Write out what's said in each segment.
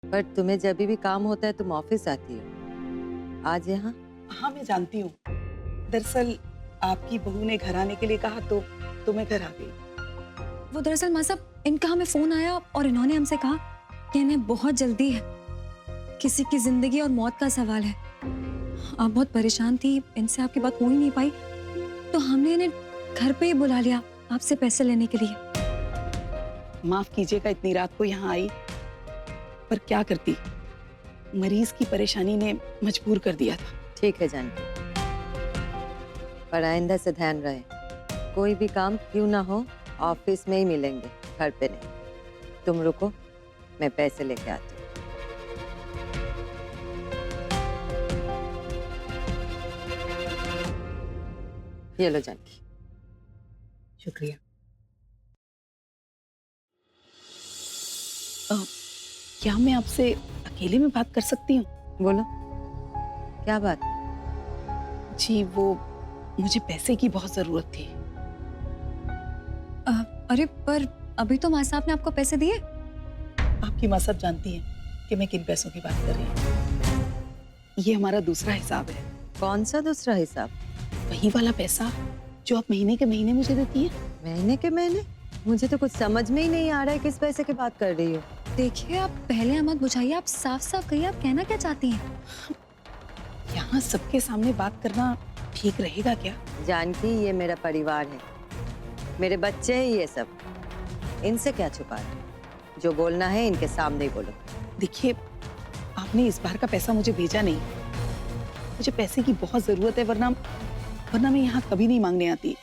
पर तुम्हें जब भी काम होता है तुम ऑफिस आती हो, आज यहाँ। हाँ, मैं जानती हूँ। दरअसल आपकी बहू ने घर आने के लिए कहा तो मैं घर आ गई। वो दरअसल माँ साहब, इनका हमें फोन आया और इन्होंने हमसे कहा कि इन्हें बहुत जल्दी है, किसी की जिंदगी और मौत का सवाल है। आप बहुत परेशान थी, इनसे आपकी बात हो ही नहीं पाई, तो हमने इन्हें घर पे ही बुला लिया आपसे पैसे लेने के लिए। माफ कीजिएगा इतनी रात को यहाँ आई, पर क्या करती, मरीज की परेशानी ने मजबूर कर दिया था। ठीक है जानकी, पर आइंदा से ध्यान रहे, कोई भी काम क्यों ना हो ऑफिस में ही मिलेंगे, घर पे नहीं। तुम रुको, मैं पैसे लेके आती हूँ। ये लो जानकी। शुक्रिया। क्या मैं आपसे अकेले में बात कर सकती हूँ? बोलो, क्या बात? जी, वो मुझे पैसे की बहुत जरूरत थी। अरे पर अभी तो माँ साहब ने आपको पैसे दिए। आपकी माँ सब जानती हैं कि मैं किन पैसों की बात कर रही हूँ। ये हमारा दूसरा हिसाब है। कौन सा दूसरा हिसाब? वही वाला पैसा जो आप महीने के महीने मुझे देती हैं। महीने के महीने? मुझे तो कुछ समझ में ही नहीं आ रहा है किस पैसे की बात कर रही हो। देखिए, आप पहले मत बुझाइए, आप साफ साफ कहिए आप कहना क्या चाहती हैं। यहाँ सबके सामने बात करना ठीक रहेगा क्या? जानकी, ये मेरा परिवार है, मेरे बच्चे हैं ये सब, इनसे क्या छुपा रहा है? जो बोलना है इनके सामने ही बोलो। देखिए, आपने इस बार का पैसा मुझे भेजा नहीं। मुझे पैसे की बहुत जरूरत है, वरना मैं यहाँ कभी नहीं मांगने आती।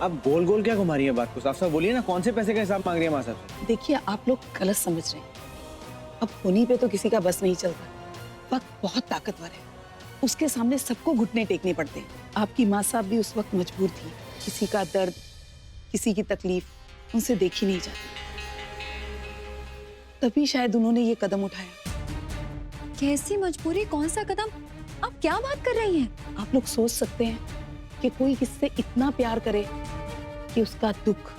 आप गोल गोल क्या घुमा रही हैं बात को? साफ साफ बोलिए ना, कौन से पैसे का हिसाब मांग रही है माँ साहब से? देखिए, आप लोग गलत समझ रहे हैं। अब होनी पे तो किसी का बस नहीं चलता। वक्त बहुत ताकतवर है, उसके सामने सबको घुटने टेकने पड़ते हैं। आपकी माँ साहब भी उस वक्त मजबूर थी। किसी का दर्द, किसी की तकलीफ उनसे देखी नहीं जाती, तभी शायद उन्होंने ये कदम उठाया। कैसी मजबूरी, कौन सा कदम, आप क्या बात कर रही हैं? आप लोग सोच सकते हैं कि कोई किससे इतना प्यार करे कि उसका दुख,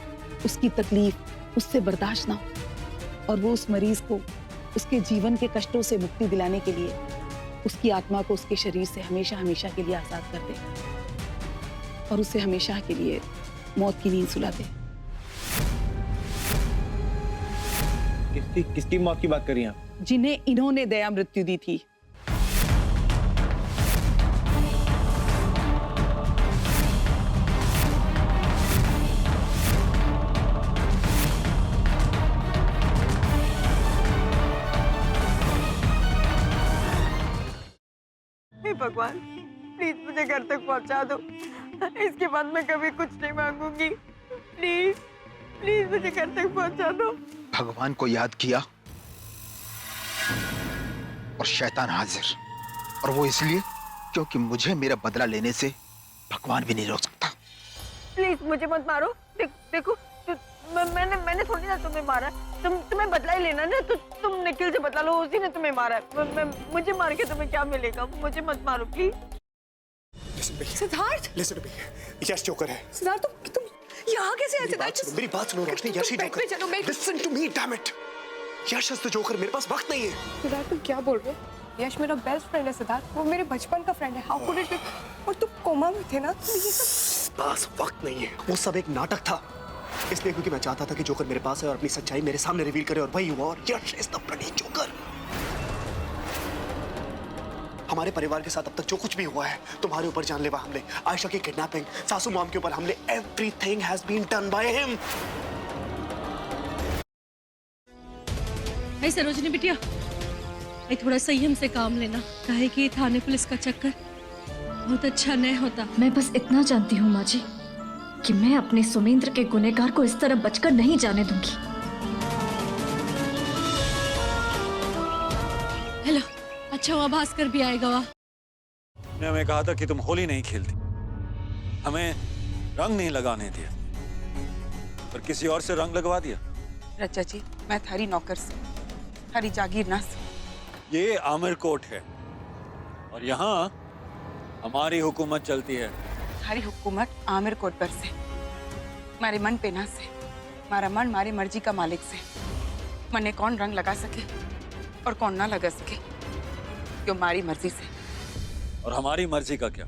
उसकी तकलीफ उससे बर्दाश्त ना हो, और वो उस मरीज को उसके जीवन के कष्टों से मुक्ति दिलाने के लिए उसकी आत्मा को उसके शरीर से हमेशा हमेशा के लिए आजाद कर दे और उसे हमेशा के लिए मौत की नींद सुला दे। किसकी मौत की बात कर रही हैं आप? जिन्हें इन्होंने दया मृत्यु दी थी। हे भगवान, प्लीज मुझे घर तक पहुंचा दो। इसके बाद मैं कभी कुछ नहीं मांगूंगी। प्लीज प्लीज मुझे घर तक पहुंचा दो। भगवान को याद किया और शैतान हाजिर, और वो इसलिए क्योंकि मुझे मेरा बदला लेने से भगवान भी नहीं रोक सकता। प्लीज मुझे मत मारो। देखो मैंने थोड़ी ना तुम्हें मारा। तुम्हें बदला ही लेना ना, तो तुम निखिल से बदला लो, उसी ने तुम्हें मारा है। मुझे मार के तुम्हें क्या मिलेगा? मुझे मत मारो प्लीज। सिद्धार्थ, यश जोकर है। सिद्धार्थ, तुम यहाँ कैसे आए? मेरी बात सुनो रोशनी, यश ही joker. Listen to me, damn it. Yash is the joker. मेरे पास वक्त नहीं है। सिद्धार्थ, तुम क्या बोल रहे हो? यश मेरा बेस्ट फ्रेंड है सिद्धार्थ, वो मेरे बचपन का फ्रेंड है। How could it be? और तुम कोमा में थे ना, तो ये सब पास वक्त नहीं है। वो सब एक नाटक था, इसलिए क्योंकि मैं चाहता था कि जोकर मेरे पास है और अपनी सच्चाई मेरे सामने रिवील करे, और वही हुआ। और यश इज द ब्लडी जोकर। हमारे परिवार के साथ अब तक जो कुछ भी हुआ है, तुम्हारे ऊपर जानलेवा हमले, आयशा की किडनैपिंग, सासू मॉम के ऊपर हमले, everything has been done by him. नहीं सरोजनी बिटिया, ये थोड़ा संयम से काम लेना, काहे कि थाने पुलिस का चक्कर बहुत अच्छा नहीं होता। मैं बस इतना जानती हूँ माँ जी कि मैं अपने सुमेंद्र के गुनहगार को इस तरह बचकर नहीं जाने दूंगी। हेलो, अच्छा हुआ भास्कर भी आएगा। वाह, ने हमें कहा था कि तुम होली नहीं खेलती, हमें रंग नहीं लगाने दिया, पर किसी और से रंग लगवा दिया। रचा जी, मैं थारी नौकर से, थारी जागीर ना से। ये आमिर कोर्ट है और यहाँ हमारी हुकूमत चलती है। थारी हुकूमत आमिर कोट पर से, हमारे मन पे ना से। मारा मन मारी मर्जी का मालिक से मने कौन रंग लगा सके और कौन ना लगा सके, क्यों मारी मर्जी से। और हमारी मर्जी का क्या?